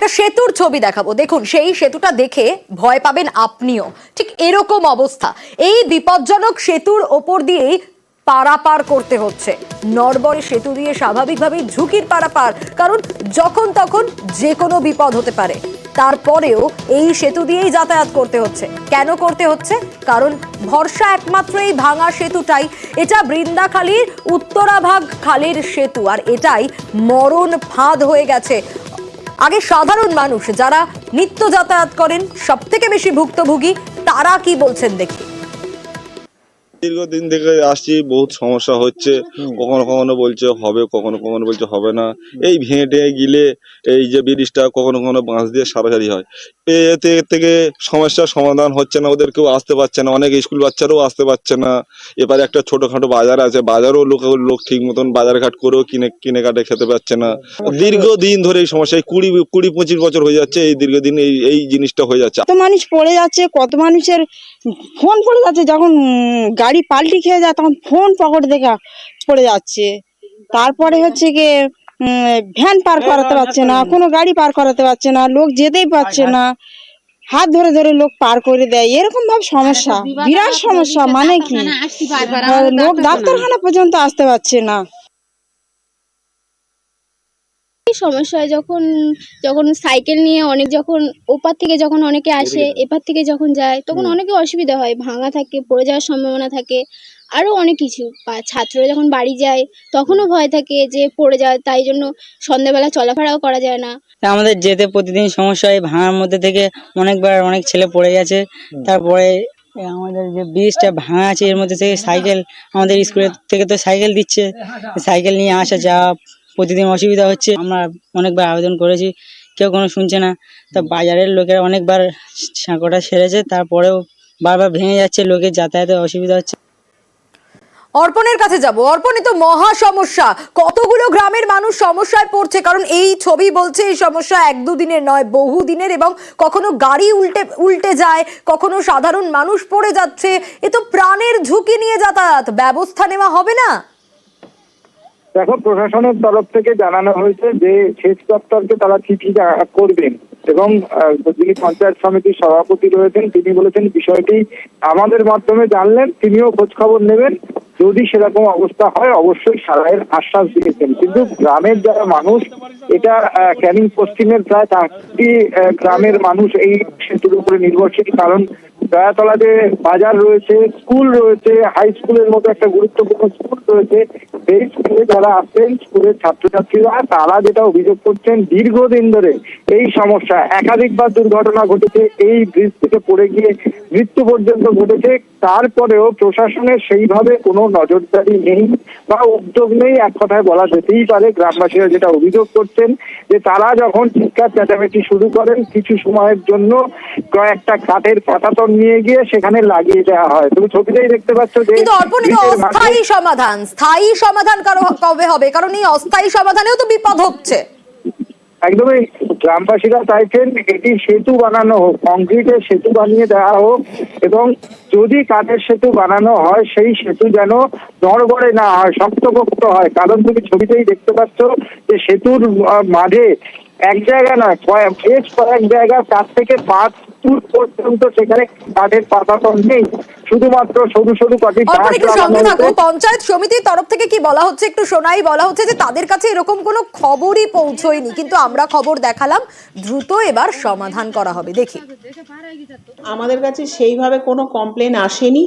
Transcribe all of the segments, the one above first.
একটা সেতুর ছবি দেখাবো, দেখুন সেই সেতুটা দেখে ভয় পাবেন আপনিও। ঠিক এরকম অবস্থা, এই বিপজ্জনক সেতুর ওপর দিয়েই পারাপার করতে হচ্ছে। নড়বড়ে সেতু দিয়ে স্বাভাবিকভাবেই ঝুঁকির পারাপার, কারণ যখন তখন যে কোনো বিপদ হতে পারে। তারপরেও এই সেতু দিয়েই যাতায়াত করতে হচ্ছে। কেন করতে হচ্ছে? কারণ ভরসা একমাত্র এই ভাঙা সেতুটাই। এটা বৃন্দাখালীর উত্তরাভাগ খালের সেতু, আর এটাই মরণ ফাঁদ হয়ে গেছে। আগে সাধারণ মানুষ যারা নিত্য যাতায়াত করেন, সব থেকে বেশি ভুক্তভোগী, তারা কি বলছেন দেখি। দীর্ঘদিন থেকে আসছি, বহুত সমস্যা হচ্ছে। কখনো কখনো বলছে হবে, কখনো কখনো বলছে হবে না। এই ভেঙে টেঙে গিলে এই যে ব্রিজটা কখনো কখনো বাঁশ দিয়ে সারাসারি হয়, এতে থেকে সমস্যার সমাধান হচ্ছে না। ওদের কেউ আসতে পারছে না, অনেক স্কুল বাচ্চারাও আসতে পারছে না। এবারে একটা ছোটখাটো বাজার আছে, বাজারও লোক ঠিক মতন বাজার ঘাট করেও কিনে কাটে খেতে পারছে না। দীর্ঘদিন ধরে এই সমস্যা, 20-25 বছর হয়ে যাচ্ছে এই দীর্ঘদিন এই জিনিসটা হয়ে যাচ্ছে। কত মানুষ পড়ে যাচ্ছে, কত মানুষের ফোন পড়ে যাচ্ছে। যখন গাড়ি পাল্টি খেয়ে যায় তখন ফোন পকেট থেকে পড়ে যাচ্ছে। তারপরে হচ্ছে গিয়ে ভ্যান পার করাতে পারছে না, কোনো গাড়ি পার করাতে পারছে না, লোক যেতেই পারছে না। হাত ধরে ধরে লোক পার করে দেয়, এরকম ভাবে সমস্যা, বিরাট সমস্যা। মানে কি, লোক ডাক্তারখানা পর্যন্ত আসতে পারছে না। সমস্যা হয় যখন যখন সাইকেল নিয়ে অনেক, যখন ওপার থেকে যখন অনেকে আসে, এপার থেকে যখন যায়, তখন অনেকে অসুবিধা হয়। ভাঙা থাকে, পড়ে যাওয়ার সম্ভাবনা থাকে, আরো অনেক কিছু। ছাত্ররা যখন বাড়ি যায় তখনও ভয় থাকে যে পড়ে যায়, তাই জন্য সন্ধ্যাবেলা চলাফেরাও করা যায় না। আমাদের যেতে প্রতিদিন সমস্যা হয়। ভাঙার মধ্যে থেকে অনেকবার অনেক ছেলে পড়ে গেছে। তারপরে আমাদের যে ব্রিজটা ভাঙা আছে, এর মধ্যে থেকে সাইকেল, আমাদের স্কুলের থেকে তো সাইকেল দিচ্ছে, সাইকেল নিয়ে আসা যাওয়া প্রতিদিন অসুবিধা হচ্ছে। আমরা অনেকবার আবেদন করেছি, কেউ কোনো শুনছে না। তা বাজারের লোকেরা অনেকবার সাঁকোটা সেরেছে, তারপরেও বারবার ভেঙে যাচ্ছে, লোকের যাতায়াতে অসুবিধা হচ্ছে। অর্পণের কাছে যাব। অর্পণই তো মহা সমস্যা, কতগুলো গ্রামের মানুষ সমস্যায় পড়ছে, কারণ এই ছবি বলছে এই সমস্যা 1-2 দিনের নয়, বহু দিনের। এবং কখনো গাড়ি উল্টে যায়, কখনো সাধারণ মানুষ পড়ে যাচ্ছে। এ তো প্রাণের ঝুঁকি নিয়ে যাতায়াত, ব্যবস্থা নেওয়া হবে না? দেখো, প্রশাসনের তরফ থেকে জানানো হয়েছে যে সেচ দপ্তরকে তারা চিঠি করবেন, এবং যিনি পঞ্চায়েত সমিতির সভাপতি রয়েছেন তিনি বলেছেন বিষয়টি আমাদের মাধ্যমে জানলেন, তিনিও খোঁজ খবর নেবেন, যদি সেরকম অবস্থা হয় অবশ্যই সারাইয়ের আশ্বাস দিয়েছেন। কিন্তু গ্রামের যারা মানুষ, এটা ক্যানিং পশ্চিমের প্রায় 4টি গ্রামের মানুষ এই সেতুর উপরে নির্ভরশীল। কারণ দয়াতলা যে বাজার রয়েছে, স্কুল রয়েছে, হাই স্কুলের মতো একটা গুরুত্বপূর্ণ স্কুল রয়েছে, সেই স্কুলে যারা আসছেন, স্কুলের ছাত্রছাত্রীরা, তারা যেটা অভিযোগ করছেন দীর্ঘদিন ধরে এই সমস্যা। একাধিকবার দুর্ঘটনা ঘটেছে, এই ব্রিজ থেকে পড়ে গিয়ে মৃত্যু পর্যন্ত ঘটেছে। তারপরেও প্রশাসনের সেইভাবে কোনো নজরদারি নেই বা উদ্যোগ নেই, এক কথায় বলা যেতেই পারে। গ্রামবাসীরা যেটা অভিযোগ করছেন যে তারা যখন চিৎকার চেঁচামেচি শুরু করেন, কিছু সময়ের জন্য কয়েকটা কাঠের পাতাতন নিয়ে গিয়ে সেখানে লাগিয়ে দেওয়া হয়। তুমি ছবিটাই দেখতে পাচ্ছ যে অস্থায়ী সমাধান, স্থায়ী সমাধান কবে হবে? কারণ এই অস্থায়ী সমাধানেও তো বিপদ হচ্ছে। একদমই, গ্রামবাসীরা চাইছেন এটি সেতু বানানো হোক, কংক্রিটের সেতু বানিয়ে দেওয়া হোক, এবং যদি কাঠের সেতু বানানো হয় সেই সেতু যেন নড়বড়ে না হয়, শক্তপোক্ত হয়। কারণ তুমি ছবিতেই দেখতে পাচ্ছ যে সেতুর মাঝে এক জায়গা নয়, বেশ কয়েক জায়গা 4 থেকে 5 ফুট পর্যন্ত সেখানে কাঠের পাতাতন নেই, শুধুমাত্র সরু সরু কাঠি। পঞ্চায়েত সমিতির তরফ থেকে কি বলা হচ্ছে একটু শোনাই। বলা হচ্ছে যে তাদের কাছে এরকম কোনো খবরই পৌঁছয়নি, কিন্তু আমরা খবর দেখালাম, দ্রুত এবার সমাধান করা হবে। দেখি, আমাদের কাছে সেইভাবে কোনো কমপ্লেন আসেনি।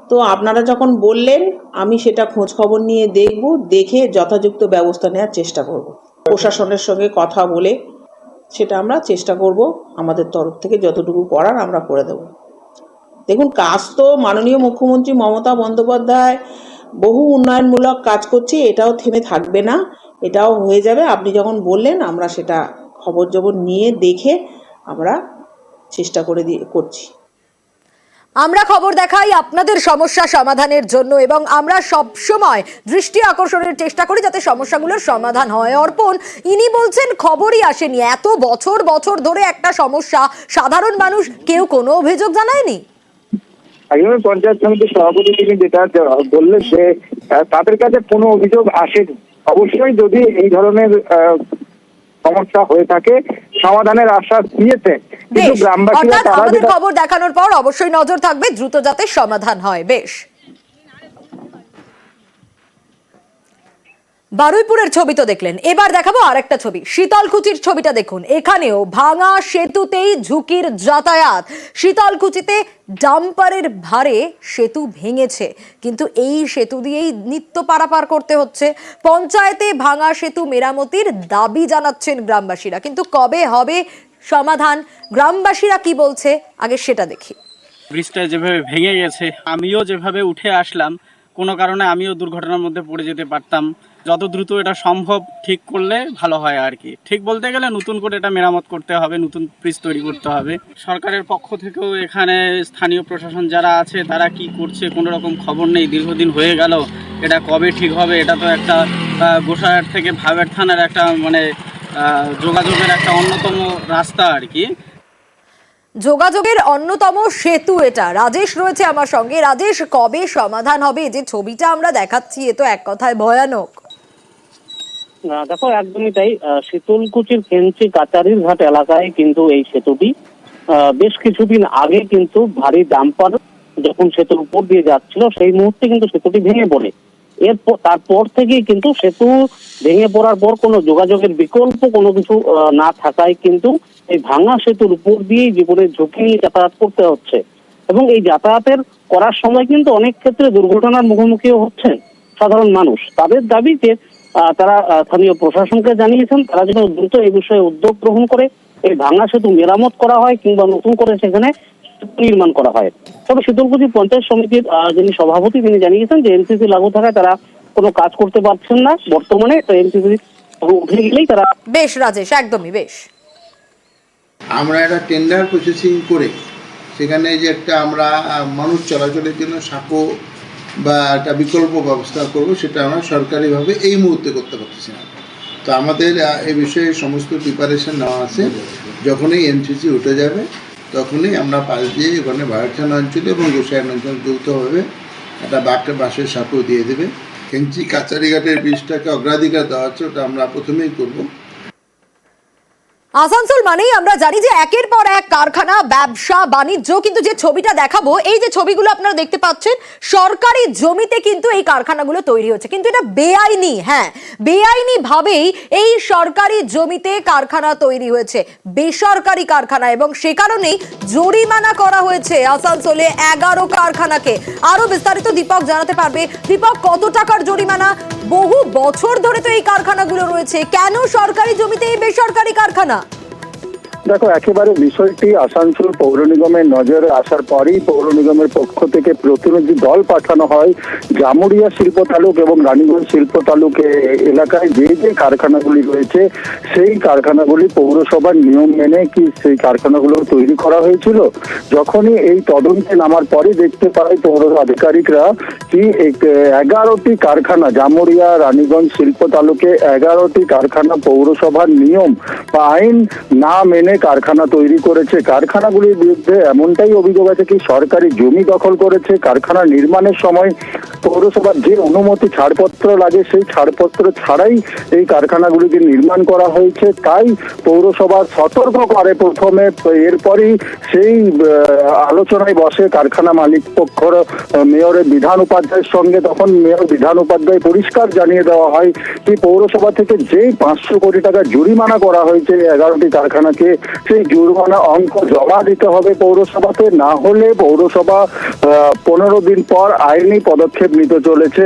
তো আপনারা যখন বললেন, আমি সেটা খোঁজ খবর নিয়ে দেখব, দেখে যথাযথ ব্যবস্থা নেওয়ার চেষ্টা করব। প্রশাসনের সঙ্গে কথা বলে সেটা আমরা চেষ্টা করব, আমাদের তরফ থেকে যতটুকু করার আমরা করে দেব। দেখুন, কাজ তো মাননীয় মুখ্যমন্ত্রী মমতা বন্দ্যোপাধ্যায় বহু উন্নয়নমূলক কাজ করছে, এটাও থেমে থাকবে না, এটাও হয়ে যাবে। আপনি যখন বললেন, আমরা সেটা খবর নিয়ে দেখে আমরা চেষ্টা করছি। আমরা খবর দেখাই আপনাদের সমস্যা সমাধানের জন্য, এবং আমরা সব সময় দৃষ্টি আকর্ষণের চেষ্টা করি যাতে সমস্যাগুলোর সমাধান হয়। অর্পণ, ইনি বলছেন খবরই আসেনি, এত বছর ধরে একটা সমস্যা, সাধারণ মানুষ কেউ কোনো অভিযোগ জানায়নি। একদমই, পঞ্চায়েত সমিতির সভাপতি তিনি যেটা বললেন যে তাদের কাছে কোনো অভিযোগ আসেনি। অবশ্যই যদি এই ধরনের সমস্যা হয়ে থাকে সমাধানের আশ্বাস দিয়েছেন, কিন্তু বেশ, গ্রামবাসীরা অর্থাৎ তারা আমাদের যেটা খবর দেখানোর পর অবশ্যই নজর থাকবে দ্রুত যাতে সমাধান হয়। বেশ, বারুইপুরের ছবি তো দেখলেন, এবার দেখাবো আরেকটা ছবি। শীতলকুচির ছবিটা দেখুন। এখানেও ভাঙা সেতুতেই ঝুঁকির যাতায়াত। শীতলকুচিতে ডাম্পারের ভারে সেতু ভেঙেছে, কিন্তু এই সেতু দিয়েই নিত্য পারাপার করতে হচ্ছে। পঞ্চায়েতে ভাঙা সেতু মেরামতির দাবি জানাচ্ছেন গ্রামবাসীরা, কিন্তু কবে হবে সমাধান, গ্রামবাসীরা কি বলছে আগে সেটা দেখি। ব্রিজটা যেভাবে ভেঙে গেছে, আমিও যেভাবে উঠে আসলাম, কোনো কারণে আমিও দুর্ঘটনার মধ্যে পড়ে যেতে পারতাম। যত দ্রুত এটা সম্ভব ঠিক করলে ভালো হয় আর কি। ঠিক বলতে গেলে নতুন করে এটা মেরামত করতে হবে, নতুন ব্রিজ তৈরি করতে হবে। সরকারের পক্ষ থেকেও এখানে স্থানীয় প্রশাসন যারা আছে তারা কি করছে কোনো রকম খবর নেই। দীর্ঘদিন হয়ে গেল, এটা কবে ঠিক হবে? এটা তো একটা গোসাইহাট থেকে ভাবের থানার একটা যোগাযোগের একটা অন্যতম রাস্তা আর কি, যোগাযোগের অন্যতম সেতু এটা। রাজেশ রয়েছে আমার সঙ্গে। রাজেশ, কবে সমাধান হবে? যে ছবিটা আমরা দেখাচ্ছি এ তো এক কথায় ভয়ানক। দেখো, একদমই তাই। শীতলকুচির কেঞ্চি কাচারির ঘাট এলাকায় কিন্তু এই সেতুটি বেশ কিছুদিন আগে কিন্তু ভারী ডাম্পার যখন সেতুর উপর দিয়ে যাচ্ছিল সেই মুহূর্তে কিন্তু সেতুটি ভেঙে পড়ে। তারপর থেকেই কিন্তু সেতু ভেঙে পড়ার পর কোনো যোগাযোগের বিকল্প কোনো কিছু না থাকায় কিন্তু এই ভাঙা সেতুর উপর দিয়েই জীবনের ঝুঁকি নিয়ে যাতায়াত করতে হচ্ছে, এবং এই যাতায়াতের করার সময় কিন্তু অনেক ক্ষেত্রে দুর্ঘটনার মুখোমুখিও হচ্ছেন সাধারণ মানুষ। তাদের দাবি যে তারা স্থানীয় প্রশাসনকে জানিয়েছেন তারা যেন দ্রুত এই বিষয়ে উদ্যোগ গ্রহণ করে এই ভাঙা সেতু মেরামত করা হয় কিংবা নতুন করে সেখানে নির্মাণ করা হয়। তবে শীতলকুচি পঞ্চায়েত সমিতির যিনি সভাপতি তিনি জানিয়েছেন যে এনসিসি লাগু থাকায় তারা কোনো কাজ করতে পারছেন না বর্তমানে, তো এনসিসি উঠে গেলেই তারা। বেশ রাজেশ, একদমই বেশ। আমরা একটা টেন্ডার প্রসেসিং করে সেখানে যে একটা আমরা মানুষ চলাচলের জন্য সাঁকো বা একটা বিকল্প ব্যবস্থা করব, সেটা আমরা সরকারিভাবে এই মুহূর্তে করতে পারতেছি না। তো আমাদের এ বিষয়ে সমস্ত প্রিপারেশন নেওয়া আছে। যখনই এনসিসি উঠে যাবে তখনই আমরা পাশ দিয়ে ওখানে ভারতখান অঞ্চলে এবং গোসাইহাট অঞ্চল যৌথভাবে একটা বাঁশের সাঁকো দিয়ে দেবে। কেঞ্চি কাচারিঘাটের ব্রিজটাকে অগ্রাধিকার দেওয়া হচ্ছে, ওটা আমরা প্রথমেই করব। আসানসোল মানেই আমরা জানি যে একের পর এক কারখানা, ব্যবসা বাণিজ্য, কিন্তু যে ছবিটা দেখাবো, এই যে ছবিগুলো আপনারা দেখতে পাচ্ছেন, সরকারি জমিতে কিন্তু এই কারখানাগুলো তৈরি হচ্ছে, কিন্তু এটা বেআইনি। হ্যাঁ, বেআইনি ভাবেই এই সরকারি জমিতে কারখানা তৈরি হয়েছে, বেসরকারি কারখানা, এবং সে কারণেই জরিমানা করা হয়েছে আসানসোলে 11 কারখানাকে। আরো বিস্তারিত দীপক জানাতে পারবে। দীপক, কত টাকার জরিমানা? বহু বছর ধরে তো এই কারখানাগুলো রয়েছে, কেন সরকারি জমিতে এই বেসরকারি কারখানা? দেখো, একেবারে বিষয়টি আসানসোল পৌর নিগমের নজরে আসার পরেই পৌর নিগমের পক্ষ থেকে প্রতিনিধি দল পাঠানো হয় জামুরিয়া শিল্প তালুক এবং রানীগঞ্জ শিল্প তালুক এলাকায় যে যে কারখানাগুলি রয়েছে সেই কারখানাগুলি পৌরসভার নিয়ম মেনে কি সেই কারখানাগুলো তৈরি করা হয়েছিল। যখনই এই তদন্তে নামার পরে দেখতে পায় পৌর আধিকারিকরা কি 11টি কারখানা, জামুরিয়া রানীগঞ্জ শিল্প তালুকে 11টি কারখানা পৌরসভার নিয়ম বা আইন না মেনে কারখানা তৈরি করেছে। কারখানাগুলির বিরুদ্ধে এমনটাই অভিযোগ আছে কি সরকারি জমি দখল করেছে। কারখানা নির্মাণের সময় পৌরসভার যে অনুমতি ছাড়পত্র লাগে সেই ছাড়পত্র ছাড়াই এই কারখানাগুলিকে নির্মাণ করা হয়েছে। তাই পৌরসভা সতর্ক করে প্রথমে, এরপরই সেই আলোচনায় বসে কারখানা মালিক পক্ষর মেয়রের বিধান উপাধ্যায়ের সঙ্গে। তখন মেয়র বিধান উপাধ্যায় পরিষ্কার জানিয়ে দেওয়া হয় কি পৌরসভা থেকে যেই 500 কোটি টাকা জরিমানা করা হয়েছে 11টি কারখানাকে, সেই জরিমানা অঙ্ক জমা দিতে হবে পৌরসভাতে, না হলে পৌরসভা 15 দিন পর আইনি পদক্ষেপ নিতে চলেছে।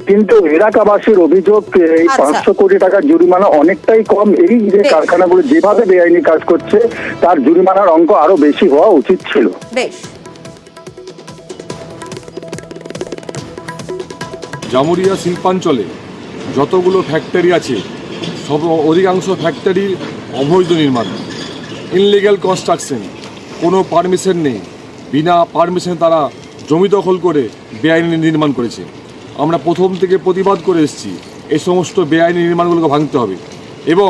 কিন্তু এলাকাবাসীর অভিযোগ এই 500 কোটি টাকার জরিমানা অনেকটাই কম। এই যে কারখানাগুলো যেভাবে বেআইনি কাজ করছে তার জরিমানার অঙ্ক আরো বেশি হওয়া উচিত ছিল। বেশ, জামুরিয়া শিল্পাঞ্চলে যতগুলো ফ্যাক্টরি আছে সব অধিকাংশ ফ্যাক্টরির অবৈধ নির্মাণ, ইনলিগ্যাল কনস্ট্রাকশন, কোনো পারমিশন নেই, বিনা পারমিশনে তারা জমি দখল করে বেআইনি নির্মাণ করেছে। আমরা প্রথম থেকে প্রতিবাদ করে এসেছি এই সমস্ত বেআইনি নির্মাণগুলোকে ভাঙতে হবে। এবং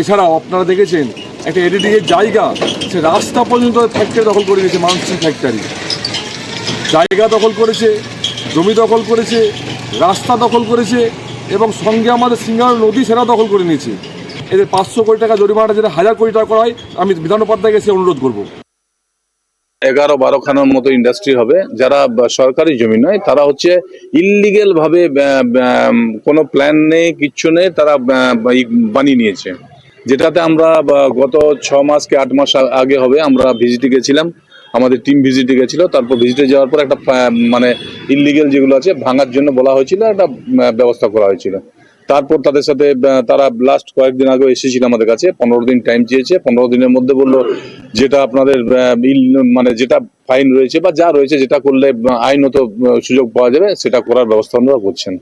এছাড়াও আপনারা দেখেছেন একটা এডিডিএর জায়গা, সে রাস্তা পর্যন্ত ফ্যাক্টরি দখল করে দিয়েছে, মানুষের ফ্যাক্টরি জায়গা দখল করেছে, জমি দখল করেছে, রাস্তা দখল করেছে, এবং সঙ্গে আমাদের সিঙ্গার নদী সেটা দখল করে নিয়েছে। এদের 500 কোটি টাকা জরিমানাটা যেটা 1000 কোটি টাকা করা হয়, আমি বিধান উপাধ্যায়কে সে অনুরোধ করবো। 11-12 খানার মতো ইন্ডাস্ট্রি হবে, যারা সরকারি জমি নয়, তারা হচ্ছে ইললিগেল ভাবে কোনো প্ল্যান নেই, কিচ্ছু নেই, তারা বানিয়ে নিয়েছে। যেটাতে আমরা গত 6 মাস কি 8 মাস আগে হবে, আমরা ভিজিটে গেছিলাম, আমাদের টিম ভিজিটে গেছিল। তারপর ভিজিটে যাওয়ার পর একটা মানে ইললিগেল যেগুলো আছে ভাঙার জন্য বলা হয়েছিল, একটা ব্যবস্থা করা হয়েছিল। তারপর তাদের সাথে তারা লাস্ট কয়েকদিন আগে এসেছিল আমাদের কাছে, 15 দিন টাইম চেয়েছে। 15 দিনের মধ্যে বললো যেটা আপনাদের মানে যেটা ফাইন রয়েছে বা যা রয়েছে, যেটা করলে আইনত সুযোগ পাওয়া যাবে, সেটা করার ব্যবস্থা ওনারা করছেন।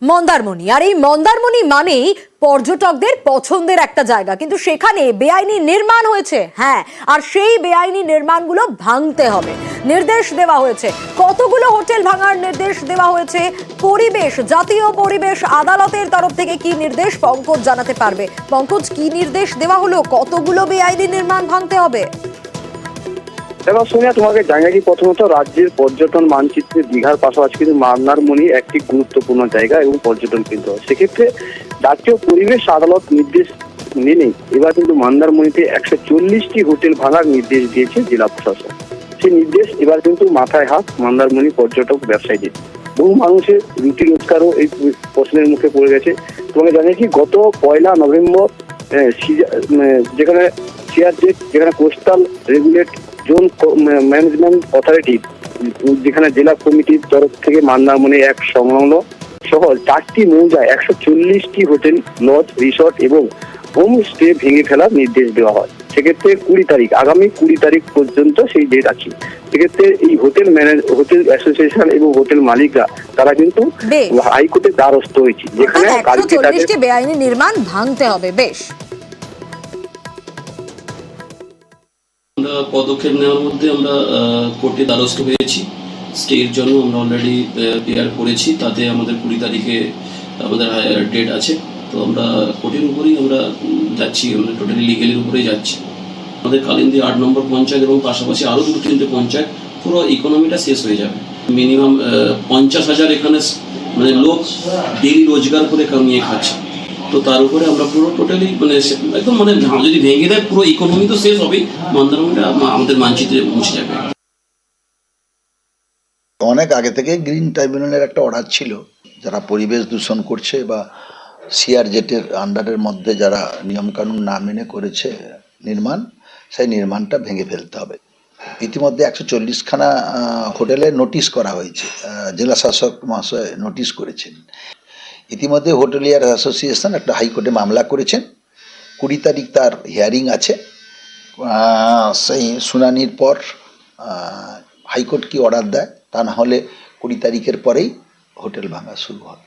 মন্দারমণি, আর এই মন্দারমণি মানেই পর্যটকদের পছন্দের একটা জায়গা, কিন্তু সেখানে বেআইনি নির্মাণ হয়েছে। হ্যাঁ, আর সেই বেআইনি নির্মাণগুলো ভাঙতে হবে নির্দেশ দেওয়া হয়েছে। কতগুলো হোটেল ভাঙার নির্দেশ দেওয়া হয়েছে, পরিবেশ, জাতীয় পরিবেশ আদালতের তরফ থেকে কি নির্দেশ পঙ্কজ জানাতে পারবে। পঙ্কজ, কি নির্দেশ দেওয়া হলো, কতগুলো বেআইনি নির্মাণ ভাঙতে হবে? এবার সোনিয়া, তোমাকে জায়গাটি প্রথমত রাজ্যের পর্যটন মানচিত্রে দীঘার পাশাপাশি কিন্তু মন্দারমণি একটি গুরুত্বপূর্ণ জায়গা এবং পর্যটন কেন্দ্র। সেক্ষেত্রে জাতীয় পরিবেশ আদালত নির্দেশ মেনে এবার কিন্তু মন্দারমণিতে 140টি হোটেল ভাঙার নির্দেশ দিয়েছে জেলা প্রশাসন। সেই নির্দেশ এবার কিন্তু মাথায় হাত মন্দারমণি পর্যটক ব্যবসায়ীদের। বহু মানুষের রুটি রোজগারও এই প্রশ্নের মুখে পড়ে গেছে। তোমাকে জানিয়েছি, গত 1 নভেম্বর যেখানে সিআরজেড, যেখানে coastal regulate zone management authority, যেখানে জেলা কমিটির তরফ থেকে মন্দারমণি এক সংলগ্ন সহ 4টি মৌজায় 140টি হোটেল, লজ, রিসর্ট এবং হোমস্টে ভেঙে ফেলার নির্দেশ দেওয়া হয়। সেক্ষেত্রে 20 তারিখ, আগামী 20 তারিখ পর্যন্ত সেই ডেট আছে। সেক্ষেত্রে এই হোটেল অ্যাসোসিয়েশন এবং হোটেল মালিকরা তারা কিন্তু হাইকোর্টের দ্বারস্থ হয়েছে, যেখানে 140টি বেআইনি নির্মাণ ভাঙতে হবে। বেশ, আমরা পদক্ষেপ নেওয়ার মধ্যে আমরা কোর্টে দ্বারস্থ হয়েছি। স্টের জন্য আমরা অলরেডি প্রেয়ার করেছি, তাতে আমাদের 20 তারিখে আমাদের ডেট আছে। তো আমরা কোর্টের উপরেই আমরা যাচ্ছি, আমরা টোটালি লিগেলের উপরেই যাচ্ছি। আমাদের কালিন্দী 8 নম্বর পঞ্চায়েত এবং পাশাপাশি আরও 2-3টে পঞ্চায়েত, পুরো ইকোনমিটা শেষ হয়ে যাবে। মিনিমাম 50,000 এখানে মানে লোক ডেলি রোজগার করে কামিয়ে খাচ্ছে। তো তার উপরে আমরা পুরো টোটালি মানে একদম মানে যদি ভেঙে দেয়, পুরো ইকোনমি তো শেষ হবেই, মন্দারমণিটা আমাদের মানচিত্রে পৌঁছে যাবে। অনেক আগে থেকে গ্রিন ট্রাইব্যুনালের একটা অর্ডার ছিল, যারা পরিবেশ দূষণ করছে বা সিআরজেটের আন্ডারের মধ্যে যারা নিয়মকানুন না মেনে করেছে নির্মাণ, সেই নির্মাণটা ভেঙে ফেলতে হবে। ইতিমধ্যে 140খানা হোটেলে নোটিশ করা হয়েছে, জেলা শাসক মহাশয় নোটিশ করেছেন। ইতিমধ্যে হোটেলিয়ার অ্যাসোসিয়েশন একটা হাইকোর্টে মামলা করেছেন। 20 তারিখ তার হিয়ারিং আছে। সেই শুনানির পর হাইকোর্ট কি অর্ডার দেয়, তা না হলে 20 তারিখের পরেই হোটেল ভাঙা শুরু হবে।